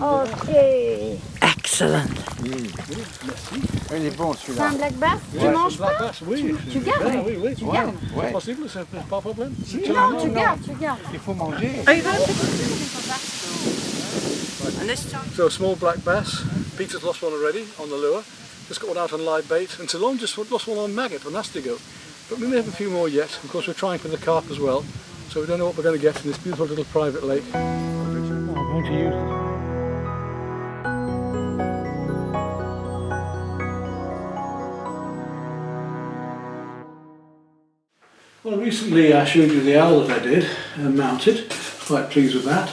Ok. Excellent. Il est bon celui-là. C'est un black bass? Tu Ouais, manges black pas? bass, oui. Tu gardes? Ouais, oui, oui. Tu Ouais, gardes? C'est ouais. possible, c'est pas un problème. Non, tu gardes, tu gardes. Il faut manger. So a small black bass. Peter's lost one already on the lure. Just got one out on live bait. And Talon just lost one on maggot, on Astigo. But we may have a few more yet. Of course, we're trying for the carp as well. So we don't know what we're going to get in this beautiful little private lake. I'm going to use it. Well, recently I showed you the owl that I did, mounted. Quite pleased with that.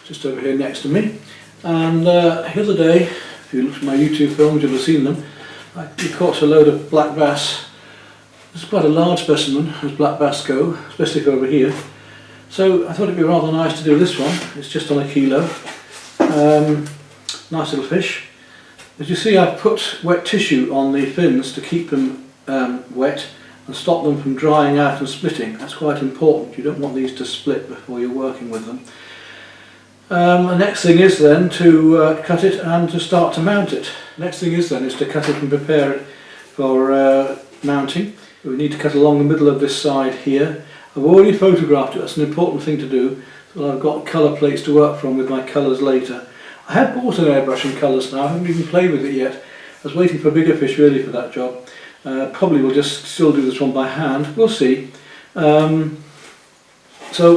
Just over here next to me. And the other day, if you look at my YouTube films, you'll have seen them. We caught a load of black bass. It's quite a large specimen as black bass go, especially over here. So I thought it'd be rather nice to do this one. It's just on a kilo. Nice little fish. As you see, I've put wet tissue on the fins to keep them wet and stop them from drying out and splitting. That's quite important. You don't want these to split before you're working with them. The next thing is then to cut it and to start to mount it. Next thing is then is to cut it and prepare it for mounting. We need to cut along the middle of this side here. I've already photographed it. That's an important thing to do. So I've got colour plates to work from with my colours later. I have bought an airbrush and colours now. I haven't even played with it yet. I was waiting for bigger fish really for that job. Probably will just still do this one by hand. We'll see. So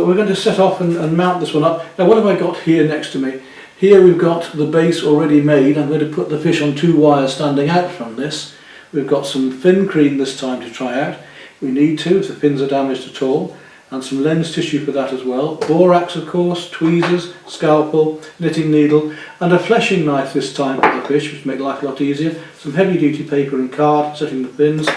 we're going to set off and mount this one up. Now what have I got here next to me? Here we've got the base already made. I'm going to put the fish on 2 wires standing out from this. We've got some fin cream this time to try out. We need to if the fins are damaged at all. And some lens tissue for that as well. Borax of course, tweezers, scalpel, knitting needle and a fleshing knife this time for the fish, which make life a lot easier. Some heavy duty paper and card for setting the fins,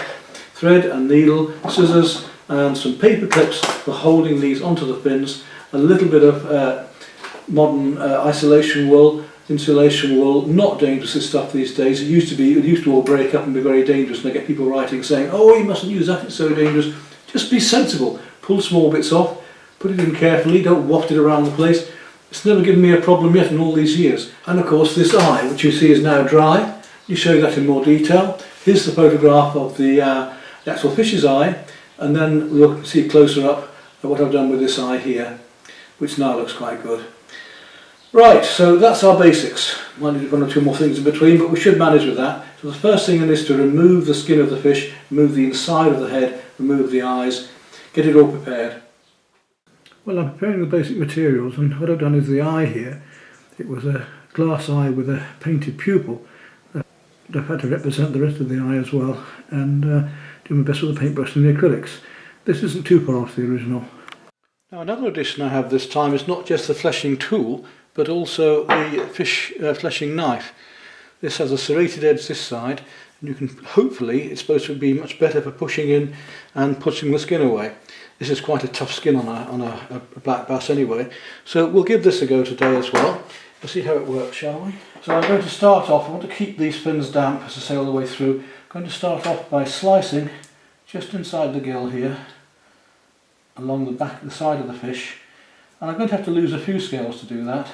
thread and needle, scissors and some paper clips for holding these onto the fins. A little bit of modern isolation wool, insulation wool, not dangerous this stuff these days. It used to all break up and be very dangerous, and I get people writing saying, oh, you mustn't use that, it's so dangerous. Just be sensible. Pull small bits off, put it in carefully, don't waft it around the place. It's never given me a problem yet in all these years. And of course this eye, which you see is now dry. You show that in more detail. Here's the photograph of the actual fish's eye, and then we'll see closer up at what I've done with this eye here, which now looks quite good. Right, so that's our basics. Might need 1 or 2 more things in between, but we should manage with that. So the first thing is to remove the skin of the fish, remove the inside of the head, remove the eyes, get it all prepared. Well, I'm preparing the basic materials, and what I've done is the eye here. It was a glass eye with a painted pupil. I've had to represent the rest of the eye as well, and do my best with the paintbrush and the acrylics. This isn't too far off the original. Now another addition I have this time is not just the fleshing tool, but also the fish fleshing knife. This has a serrated edge this side, and you can hopefully, it's supposed to be much better for pushing in and pushing the skin away. This is quite a tough skin on a black bass anyway, so we'll give this a go today as well. We'll see how it works, shall we? So I'm going to start off, I want to keep these fins damp as I say all the way through. I'm going to start off by slicing just inside the gill here, along the back, the side of the fish, and I'm going to have to lose a few scales to do that.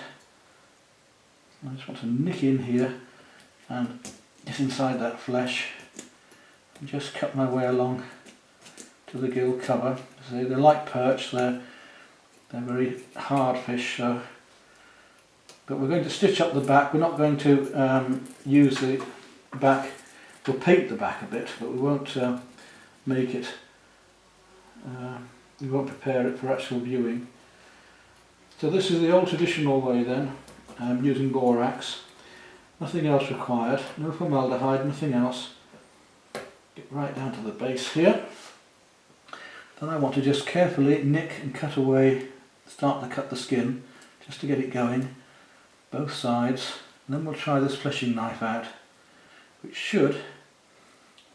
I just want to nick in here and get inside that flesh and just cut my way along to the gill cover. So they're like perch, they're very hard fish, so. But we're going to stitch up the back. We're not going to use the back, we'll paint the back a bit, but we won't make it, we won't prepare it for actual viewing. So this is the old traditional way then, using borax. Nothing else required, no formaldehyde, nothing else. Get right down to the base here. Then I want to just carefully nick and cut away, start to cut the skin, just to get it going, both sides. And then we'll try this fleshing knife out, which should,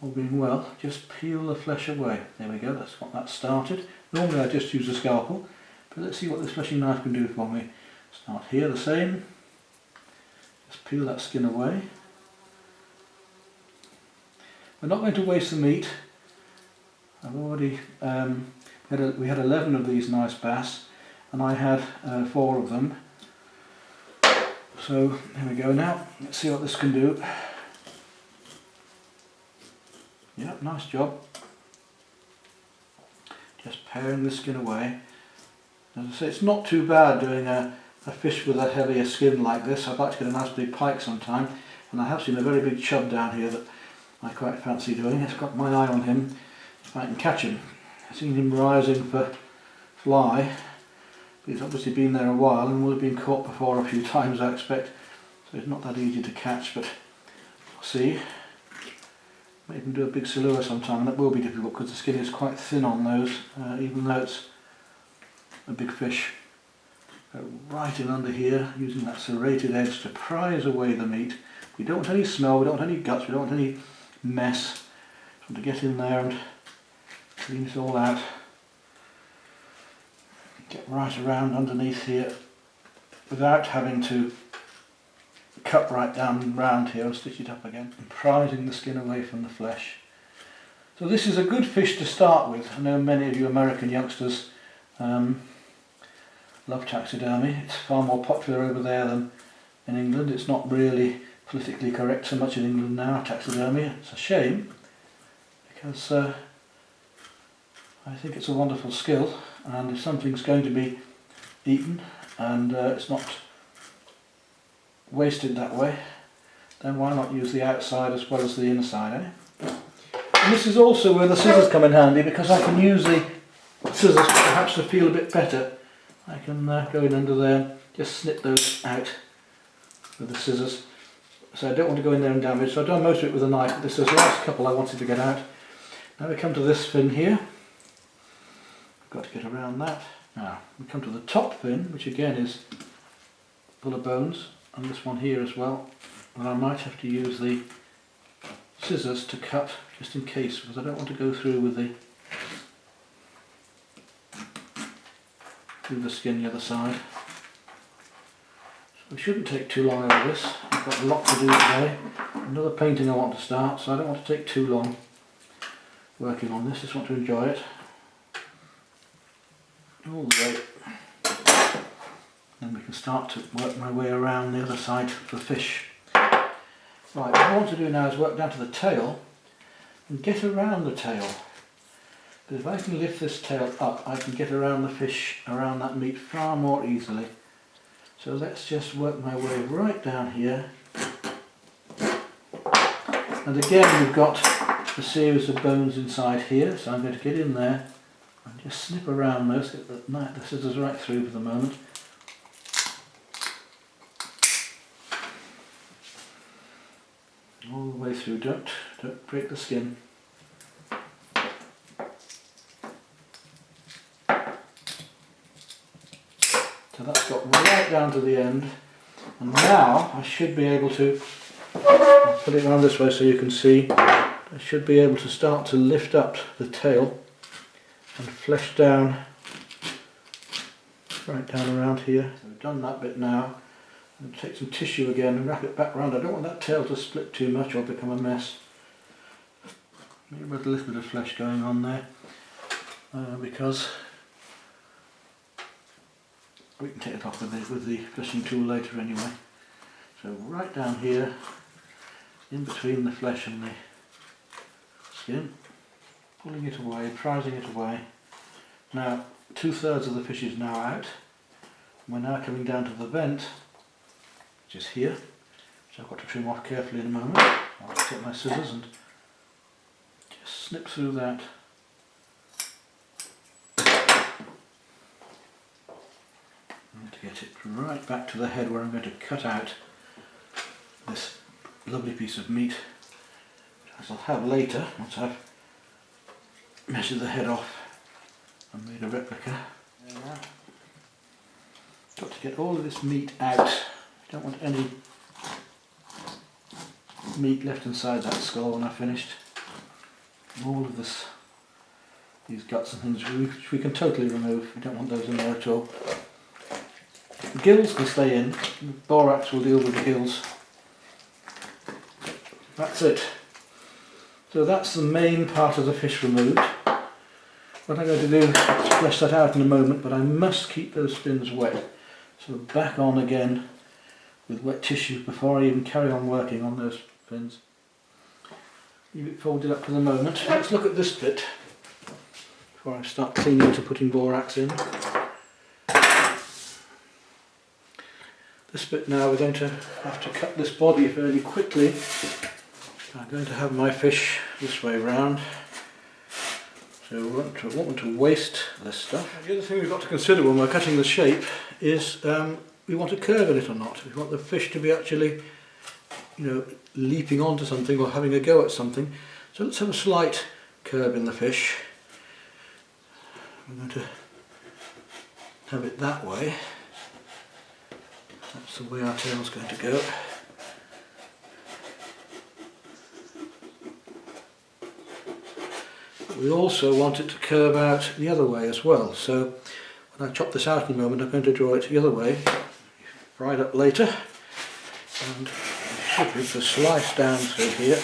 all being well, just peel the flesh away. There we go, that's got that started. Normally I just use a scalpel, but let's see what this fleshing knife can do for me. Start here the same. Just peel that skin away. We're not going to waste the meat. I've already, we had 11 of these nice bass, and I had 4 of them. So here we go now, let's see what this can do. Yep, nice job. Just paring the skin away. As I say, it's not too bad doing a fish with a heavier skin like this. I'd like to get a nice big pike sometime, and I have seen a very big chub down here that I quite fancy doing. I've got my eye on him if I can catch him. I've seen him rising for fly. He's obviously been there a while and will have been caught before a few times, I expect. So it's not that easy to catch, but we'll see. May even do a big silura sometime, and that will be difficult because the skin is quite thin on those, even though it's a big fish. Go right in under here, using that serrated edge to prise away the meat. We don't want any smell, we don't want any guts, we don't want any mess. Just want to get in there and clean it all out. Get right around underneath here without having to cut right down round here and stitch it up again, and prizing the skin away from the flesh. So this is a good fish to start with. I know many of you American youngsters love taxidermy. It's far more popular over there than in England. It's not really politically correct so much in England now, taxidermy. It's a shame, because I think it's a wonderful skill, and if something's going to be eaten and it's not wasted that way, then why not use the outside as well as the inside, eh? And this is also where the scissors come in handy, because I can use the scissors perhaps to feel a bit better. I can go in under there, just snip those out with the scissors. So I don't want to go in there and damage, so I've done most of it with a knife, but this is the last couple I wanted to get out. Now we come to this fin here. I've got to get around that. Now we come to the top fin, which again is full of bones, and this one here as well. And I might have to use the scissors to cut, just in case, because I don't want to go through with the skin the other side. So we shouldn't take too long over this. I've got a lot to do today. Another painting I want to start, so I don't want to take too long working on this. Just want to enjoy it all the way. Then we can start to work my way around the other side of the fish. Right, what I want to do now is work down to the tail and get around the tail. Because if I can lift this tail up, I can get around the fish, around that meat far more easily. So let's just work my way right down here. And again we've got a series of bones inside here, so I'm going to get in there and just snip around those, get the scissors right through for the moment. All the way through, don't break the skin. So that's got right down to the end, and now I should be able to, I'll put it around this way so you can see, I should be able to start to lift up the tail and flesh down, right down around here. So we've done that bit now. And take some tissue again and wrap it back round. I don't want that tail to split too much or become a mess. Maybe with a little bit of flesh going on there, because we can take it off with the fleshing tool later anyway. So right down here, in between the flesh and the skin, pulling it away, prizing it away. Now 2/3 of the fish is now out. We're now coming down to the vent, which is here, which I've got to trim off carefully in a moment. I'll take my scissors and just snip through that. And to get it right back to the head where I'm going to cut out this lovely piece of meat, which I'll have later once I've measured the head off and made a replica. Got to get all of this meat out. Don't want any meat left inside that skull when I've finished. All of these guts and things which we can totally remove. We don't want those in there at all. The gills can stay in. The borax will deal with the gills. That's it. So that's the main part of the fish removed. What I'm going to do is flesh that out in a moment, but I must keep those fins wet. So back on again with wet tissue before I even carry on working on those fins. Leave it folded up for the moment. Let's look at this bit before I start cleaning to putting borax in. This bit now, we're going to have to cut this body fairly quickly. I'm going to have my fish this way round, so we won't want to waste this stuff. And the other thing we've got to consider when we're cutting the shape is we want to curve it or not. We want the fish to be actually, leaping onto something or having a go at something. So let's have a slight curve in the fish. We're going to have it that way. That's the way our tail's going to go. We also want it to curve out the other way as well, so when I chop this out in a moment I'm going to draw it the other way, fry it up later, and I should be able to slice down through here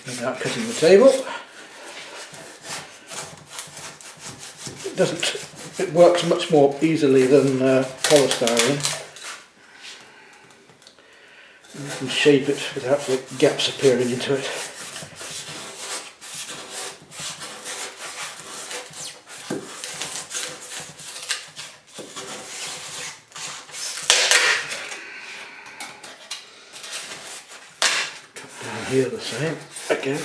without cutting the table. It works much more easily than polystyrene. You can shape it without the gaps appearing into it. Here the same again.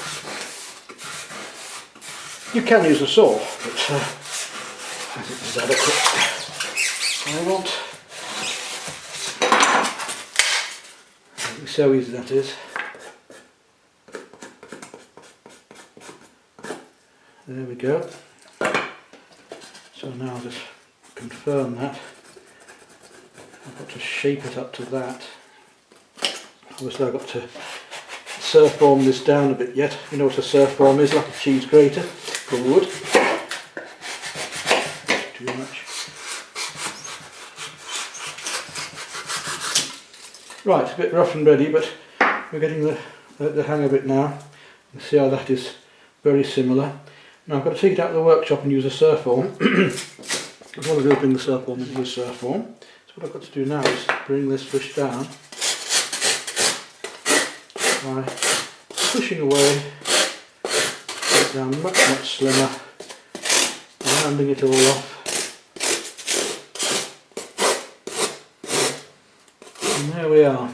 You can use a saw, but I think this is adequate. I want. So easy that is. There we go. So now I'll just confirm that. I've got to shape it up to that. Obviously I've got to surf form this down a bit yet. You know what a surf form is, like a cheese grater for wood. Too much. Right, a bit rough and ready, but we're getting the hang of it now. You can see how that is very similar. Now I've got to take it out of the workshop and use a surf form. What I'll do is bring the surf form into the surf form. So what I've got to do now is bring this fish down by pushing away, get it down much slimmer, rounding it all off. And there we are.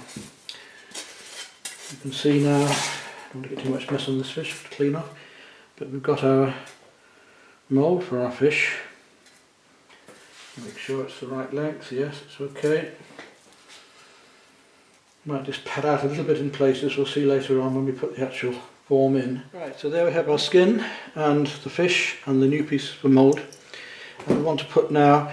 You can see now, I don't want to get too much mess on this fish to clean off, but we've got our mould for our fish. Make sure it's the right length, yes, it's okay. Might just pad out a little bit in places, we'll see later on when we put the actual form in. Right, so there we have our skin and the fish and the new piece of mould. And we want to put now,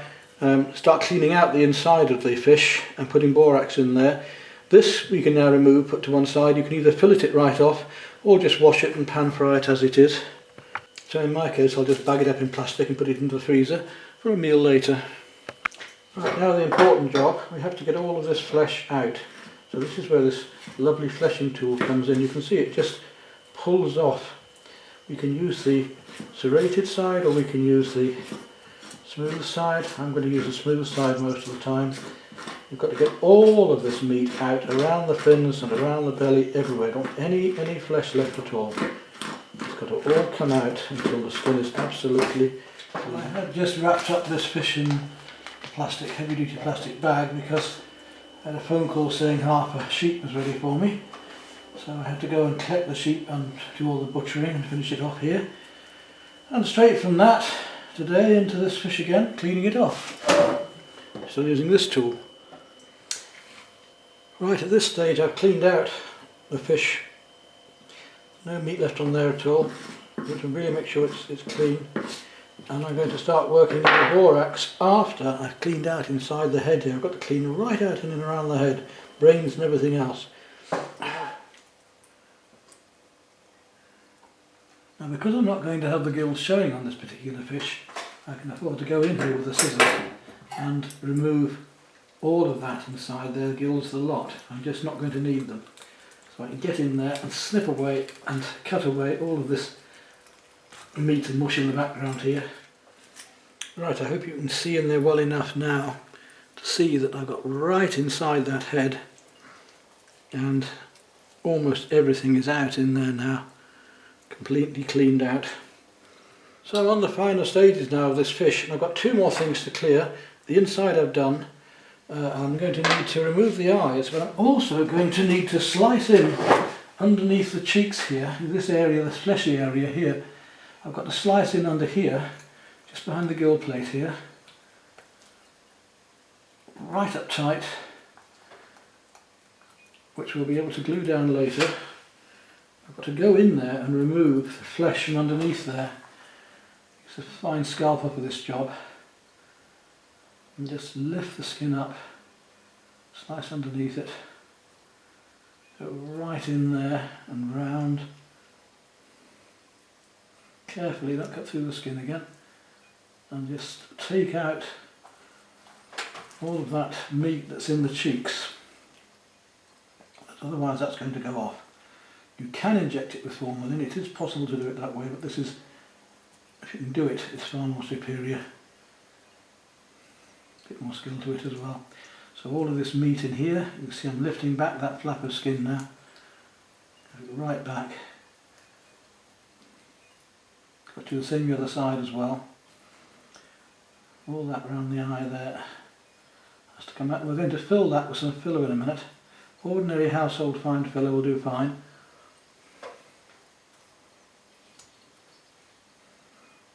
start cleaning out the inside of the fish and putting borax in there. This we can now remove, put to one side. You can either fillet it right off or just wash it and pan fry it as it is. So in my case I'll just bag it up in plastic and put it into the freezer for a meal later. Right, now the important job, we have to get all of this flesh out. So this is where this lovely fleshing tool comes in. You can see it just pulls off. We can use the serrated side or we can use the smooth side. I'm going to use the smooth side most of the time. You've got to get all of this meat out around the fins and around the belly, everywhere. Don't want any flesh left at all. It's got to all come out until the skin is absolutely. I had just wrapped up this fish in a plastic, heavy duty plastic bag because I had a phone call saying half a sheep was ready for me. So I had to go and collect the sheep and do all the butchering and finish it off here. And straight from that, today into this fish again, cleaning it off. Still using this tool. Right, at this stage I've cleaned out the fish. No meat left on there at all. I'm going to really make sure it's clean. And I'm going to start working with the borax after I've cleaned out inside the head here. I've got to clean right out in and around the head, brains and everything else. Now because I'm not going to have the gills showing on this particular fish, I can afford to go in here with the scissors and remove all of that inside there, gills, the lot. I'm just not going to need them. So I can get in there and snip away and cut away all of this meat and mush in the background here. Right, I hope you can see in there well enough now to see that I've got right inside that head, and almost everything is out in there now, completely cleaned out. So I'm on the final stages now of this fish, and I've got two more things to clear. The inside I've done. I'm going to need to remove the eyes, but I'm also going to need to slice in underneath the cheeks here, this area, this fleshy area here. I've got to slice in under here, just behind the gill plate here, right up tight, which we'll be able to glue down later. I've got to go in there and remove the flesh from underneath there. It's a fine scalpel for this job. And just lift the skin up, slice underneath it, go right in there and round. Carefully, don't cut through the skin again, and just take out all of that meat that's in the cheeks. Otherwise that's going to go off. You can inject it with formalin, it is possible to do it that way, but this is, if you can do it, it's far more superior. A bit more skill to it as well. So all of this meat in here, you can see I'm lifting back that flap of skin now. Go right back. Got to do the same the other side as well. All that around the eye there has to come out. We're going to fill that with some filler in a minute. Ordinary household fine filler will do fine.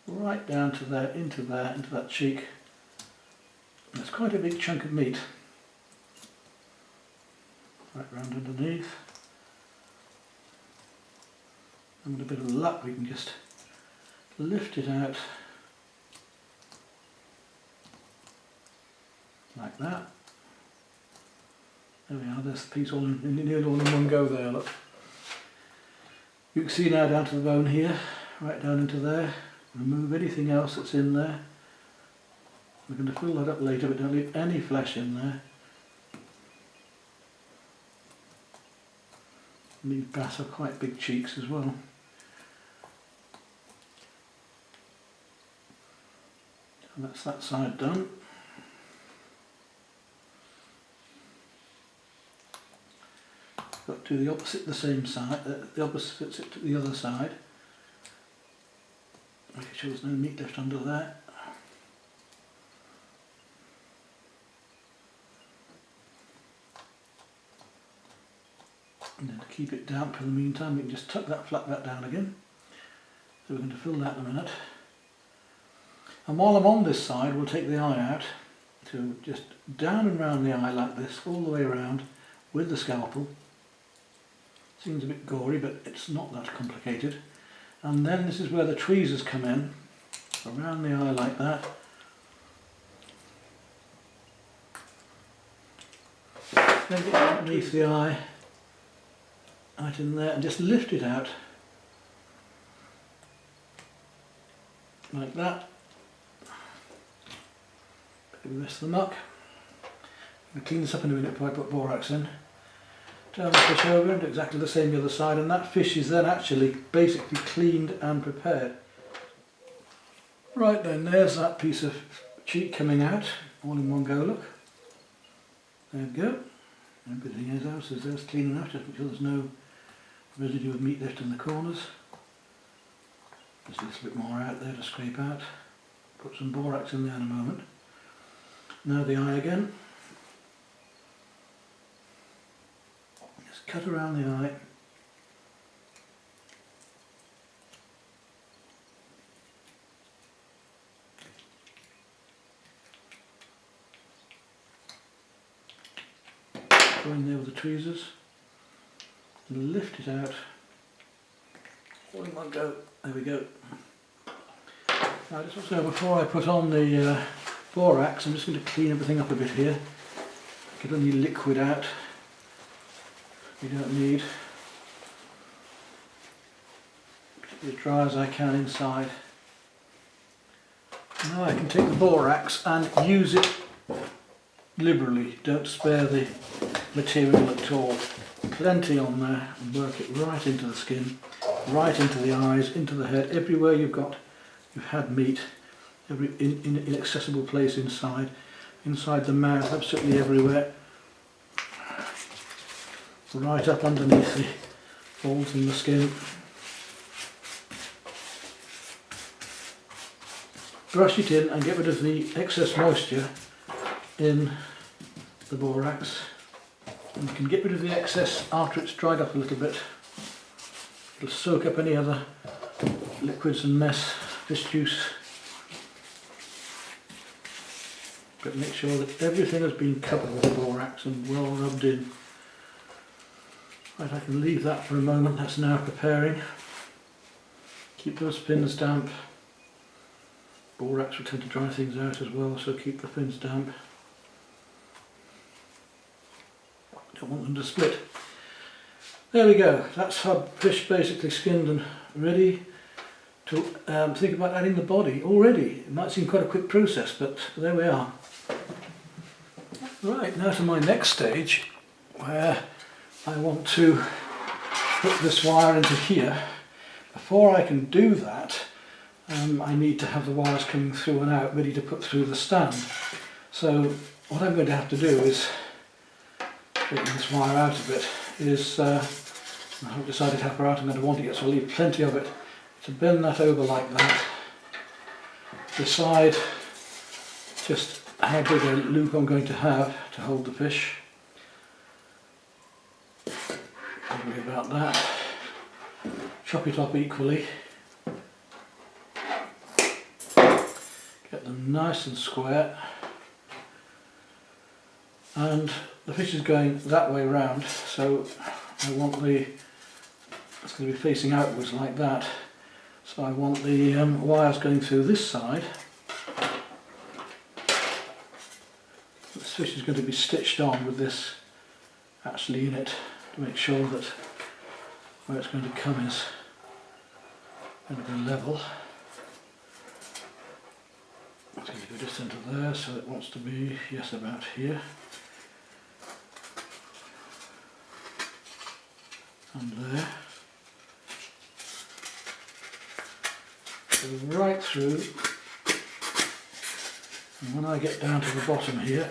Right down to there, into that cheek. That's quite a big chunk of meat. Right round underneath. And with a bit of luck we can just lift it out like that. There we are, there's the piece nearly all in one go there, look. You can see now down to the bone here, right down into there. Remove anything else that's in there. We're going to fill that up later, but don't leave any flesh in there. And these bass are quite big cheeks as well. And that's that side done. Got to do the opposite the same side, the opposite to the other side. Making sure there's no meat left under there. And then to keep it damp for the meantime, we can just tuck that flap back down again. So we're going to fill that in a minute. And while I'm on this side, we'll take the eye out. So just down and round the eye like this, all the way around with the scalpel. Seems a bit gory, but it's not that complicated. And then this is where the tweezers come in, around the eye like that. Then get underneath the eye, right in there, and just lift it out, like that. Put the rest of the muck. I'll clean this up in a minute before I put borax in. Turn the fish over and do exactly the same the other side, and that fish is then actually basically cleaned and prepared. Right then, there's that piece of cheek coming out, all in one go, look. There we go. Everything else is there's clean enough, just make sure there's no residue of meat left in the corners. Just a little bit more out there to scrape out. Put some borax in there in a moment. Now the eye again. Just cut around the eye. Go in there with the tweezers and lift it out. All in one go. There we go. Now just also before I put on the borax, I'm just going to clean everything up a bit here. Get any liquid out we don't need. Keep it as dry as I can inside. Now I can take the borax and use it liberally. Don't spare the material at all. Plenty on there, and work it right into the skin, right into the eyes, into the head, everywhere you've had meat, every inaccessible place inside. inside the mouth, absolutely everywhere. Right up underneath the folds in the skin. Brush it in and get rid of the excess moisture in the borax. And you can get rid of the excess after it's dried up a little bit. It'll soak up any other liquids and mess, fish juice. But make sure that everything has been covered with the borax and well rubbed in. Right, I can leave that for a moment. That's now preparing. Keep those pins damp. Borax will tend to dry things out as well, so keep the pins damp. Don't want them to split. There we go. That's our fish basically skinned and ready to think about adding the body already. It might seem quite a quick process, but there we are. Right, now to my next stage, where I want to put this wire into here. Before I can do that, I need to have the wires coming through and out ready to put through the stand. So what I'm going to have to do is, taking this wire out a bit, is I haven't decided how far out I'm going to want it yet, so I'll leave plenty of it, to bend that over like that. Decide just how big a loop I'm going to have to hold the fish. Probably about that. Chop it up equally. Get them nice and square. And the fish is going that way round, so I want it's going to be facing outwards like that. So I want the wires going through this side. This fish is going to be stitched on with this actually in it to make sure that where it's going to come is going to be level. It's going to go just into there, so it wants to be, yes, about here. And there. Go right through. And when I get down to the bottom here,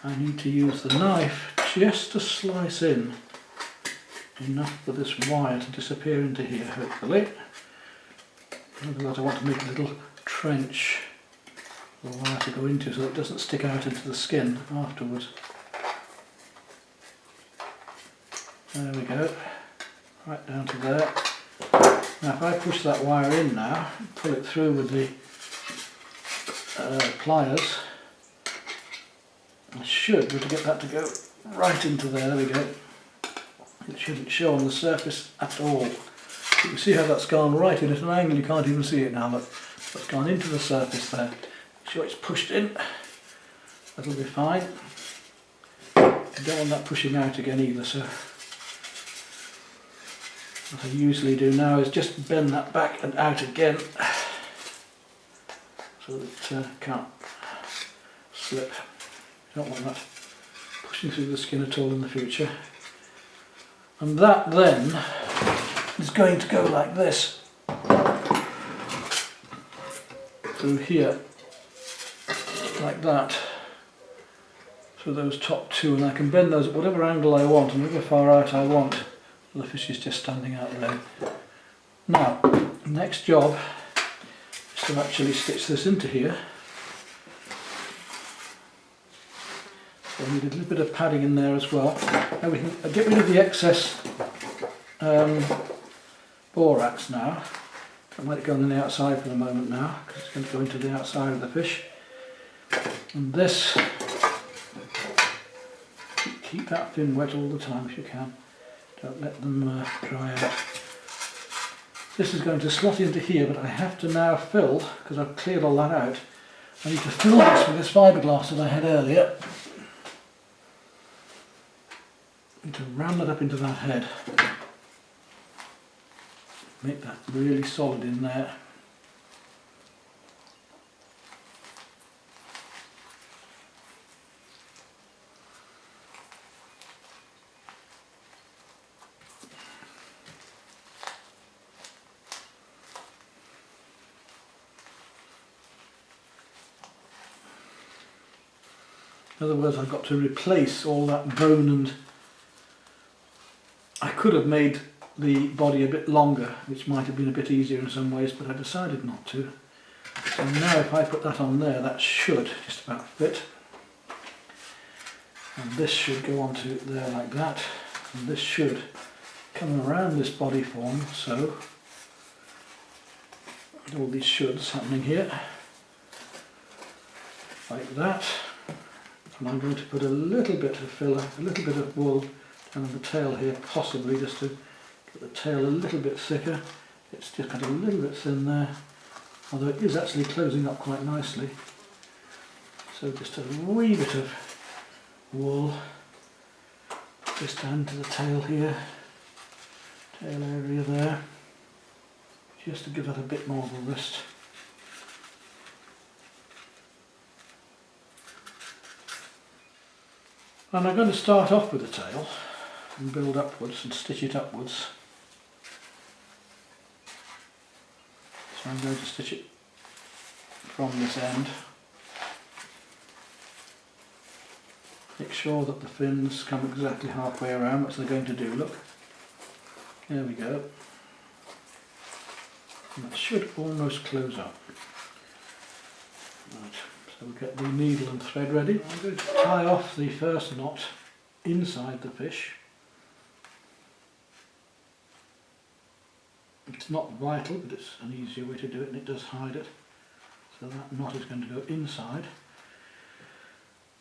I need to use the knife just to slice in enough for this wire to disappear into here, hopefully. Otherwise I want to make a little trench for the wire to go into so it doesn't stick out into the skin afterwards. There we go, right down to there. Now if I push that wire in now, pull it through with the pliers, I should be able to get that to go right into there. There we go. It shouldn't show on the surface at all. You can see how that's gone right in at an angle, you can't even see it now, but it's gone into the surface there. Make sure it's pushed in, that'll be fine. You don't want that pushing out again either, so what I usually do now is just bend that back and out again so that it can't slip. You don't want that pushing through the skin at all in the future. And that then is going to go like this through here, like that, through those top two, and I can bend those at whatever angle I want and whatever far out I want. The fish is just standing out there. Now, next job is to actually stitch this into here. So I need a little bit of padding in there as well. Now we can get rid of the excess borax now. I'll let it go on the outside for the moment now, because it's going to go into the outside of the fish. And this, keep that fin wet all the time if you can. Don't let them dry out. This is going to slot into here, but I have to now fill, because I've cleared all that out, I need to fill this with this fiberglass that I had earlier. I need to ram that up into that head. Make that really solid in there. In other words, I've got to replace all that bone, and I could have made the body a bit longer, which might have been a bit easier in some ways, but I decided not to. So now if I put that on there, that should just about fit. And this should go onto there like that, and this should come around this body form, so all these shoulds happening here, like that. And I'm going to put a little bit of filler, a little bit of wool down the tail here, possibly just to get the tail a little bit thicker. It's just got a little bit thin there, although it is actually closing up quite nicely. So just a wee bit of wool just down to the tail here, tail area there, just to give that a bit more of a wrist. And I'm going to start off with the tail and build upwards and stitch it upwards. So I'm going to stitch it from this end. Make sure that the fins come exactly halfway around, which they're going to do, look. There we go. And that should almost close up. Right, so we'll get the needle and thread ready. I'm going to tie off the first knot inside the fish. It's not vital, but it's an easier way to do it, and it does hide it. So that knot is going to go inside.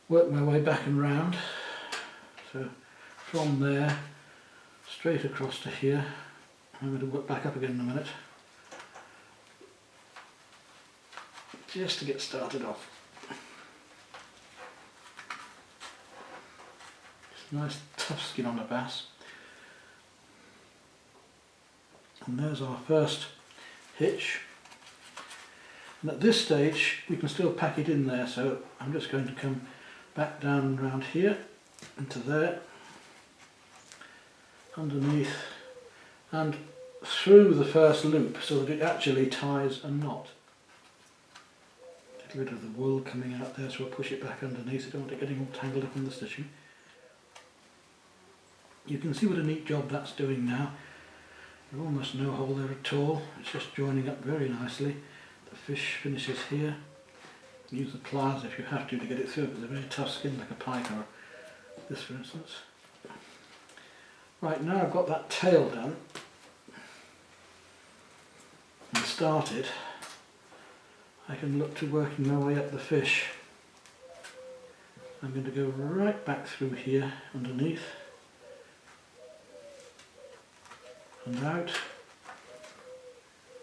Work my way back and round. So from there, straight across to here. I'm going to work back up again in a minute, just to get started off. It's a nice tough skin on the bass. And there's our first hitch. And at this stage we can still pack it in there, so I'm just going to come back down around here into there, underneath and through the first loop, so that it actually ties a knot. Get rid of the wool coming out there, so I'll push it back underneath. I don't want it getting all tangled up in the stitching. You can see what a neat job that's doing now. There's almost no hole there at all. It's just joining up very nicely. The fish finishes here. Use the pliers if you have to get it through, but they're very tough skin, like a pike or this for instance. Right, now I've got that tail done and started, I can look to working my way up the fish. I'm going to go right back through here underneath and out,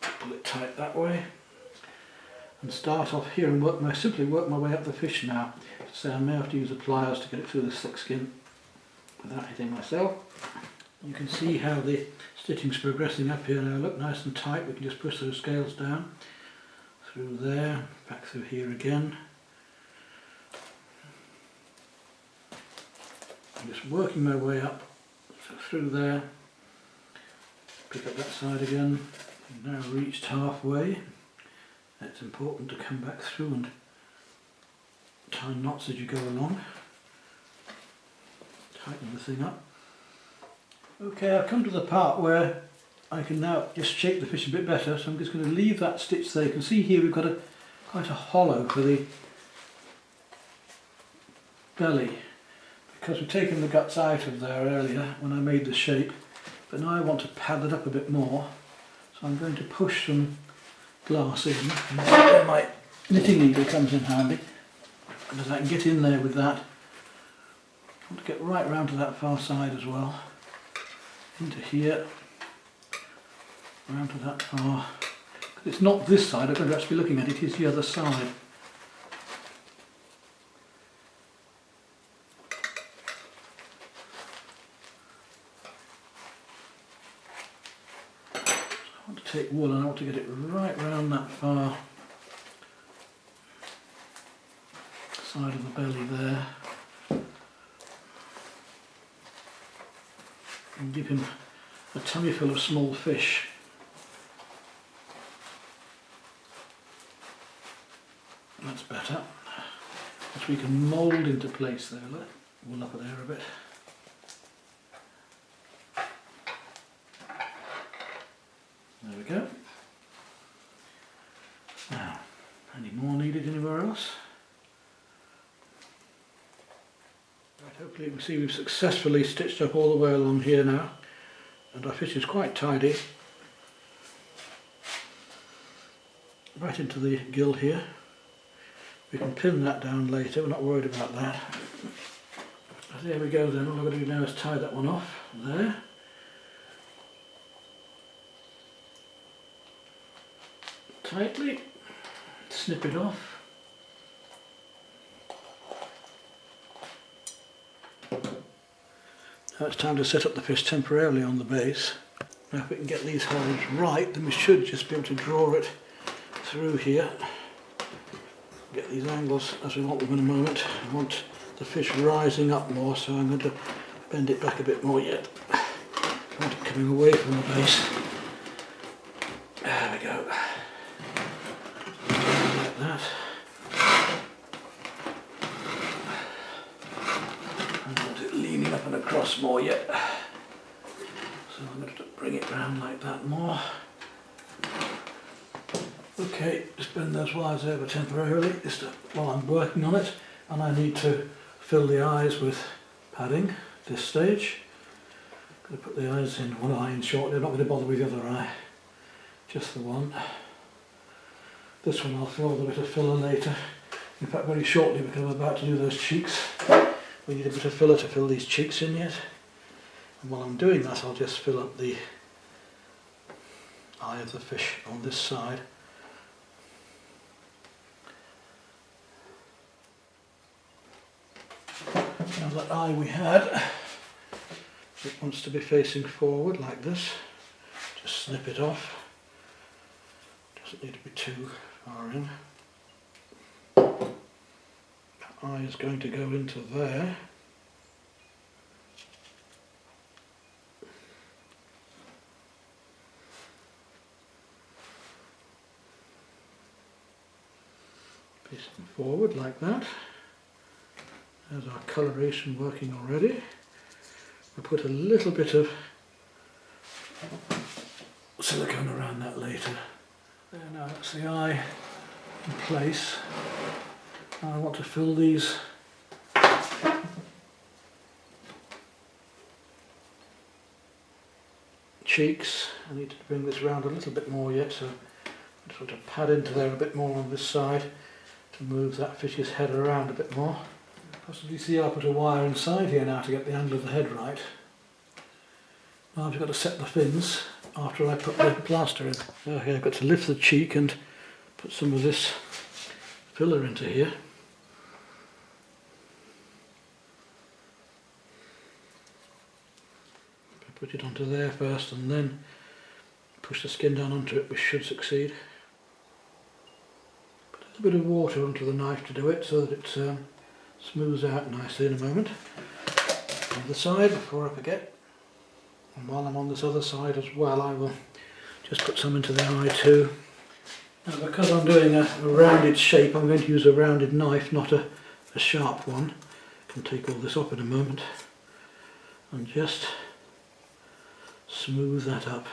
pull it tight that way, and start off here and simply work my way up the fish now. So I may have to use the pliers to get it through this thick skin without hitting myself. You can see how the stitching's progressing up here now. Look, nice and tight. We can just push those scales down through there, back through here again. I'm just working my way up, so through there, pick up that side again. We've now reached halfway. It's important to come back through and tie knots as you go along. Tighten the thing up. Okay, I've come to the part where I can now just shape the fish a bit better, so I'm just going to leave that stitch there. You can see here we've got quite a hollow for the belly, because we've taken the guts out of there earlier when I made the shape, but now I want to pad it up a bit more, so I'm going to push some glass in, and there my knitting needle comes in handy, because I can get in there with that. I want to get right round to that far side as well, into here, round to that far. It's not this side I'm going to actually be looking at, it is the other side. Take wool and I want to get it right round that far side of the belly there, and give him a tummy full of small fish. That's better. which we can mould into place there. Look, we'll up it there a bit. There we go. Now, any more needed anywhere else? Right, hopefully you can see we've successfully stitched up all the way along here now, and our fish is quite tidy. Right into the gill here. We can pin that down later, we're not worried about that. But there we go then, all I've got to do now is tie that one off there. Tightly, snip it off. Now it's time to set up the fish temporarily on the base. Now if we can get these holes right, then we should just be able to draw it through here. Get these angles as we want them in a moment. I want the fish rising up more, so I'm going to bend it back a bit more yet. I want it coming away from the base. There we go. Like that. I want it leaning up and across more yet. So I'm going to bring it round like that more. Okay, just bend those wires over temporarily just while I'm working on it, and I need to fill the eyes with padding at this stage. I'm going to put the eyes in one eye in shortly. I'm not going to bother with the other eye, just the one. This one I'll fill with a bit of filler later, in fact very shortly, because I'm about to do those cheeks. We need a bit of filler to fill these cheeks in yet, and while I'm doing that I'll just fill up the eye of the fish on this side. Now that eye we had, it wants to be facing forward like this. Just snip it off. Doesn't need to be too far in. That eye is going to go into there. Facing forward like that. There's our coloration working already. I'll put a little bit of silicone around that later. There, now that's the eye in place. Now I want to fill these cheeks. I need to bring this round a little bit more yet, so I just want to pad into there a bit more on this side to move that fish's head around a bit more. Possibly see I'll put a wire inside here now to get the angle of the head right. Now I've got to set the fins after I put the plaster in. Okay, I've got to lift the cheek and put some of this filler into here. If I put it onto there first and then push the skin down onto it, we should succeed. Put a little bit of water onto the knife to do it so that it smooths out nicely in a moment. On the side, before I forget, and while I'm on this other side as well, I will just put some into the eye too. Now because I'm doing a rounded shape, I'm going to use a rounded knife, not a sharp one. I can take all this off in a moment and just smooth that up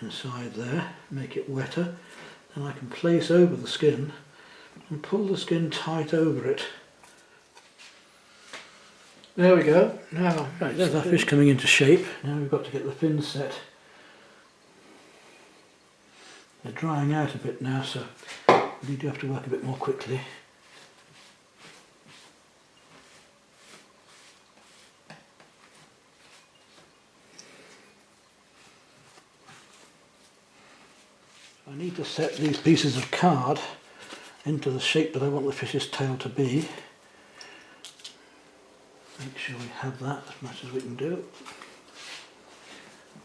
inside there, make it wetter. Then I can place over the skin and pull the skin tight over it. There we go. Now, right, there's our fish coming into shape. Now we've got to get the fins set. They're drying out a bit now, so we do have to work a bit more quickly. I need to set these pieces of card into the shape that I want the fish's tail to be. Make sure we have that as much as we can do.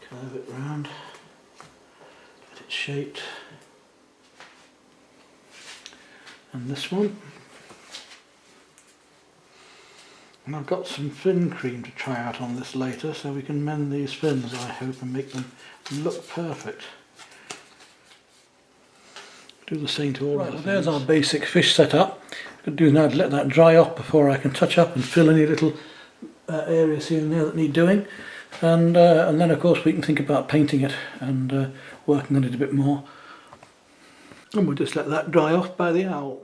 Curve it round, get it shaped. And this one. And I've got some fin cream to try out on this later, so we can mend these fins, I hope, and make them look perfect. Do the same to all of them. There's our basic fish setup. What I do now is let that dry off before I can touch up and fill any little areas here and there that need doing. And then of course we can think about painting it and working on it a bit more. And we'll just let that dry off by the hour.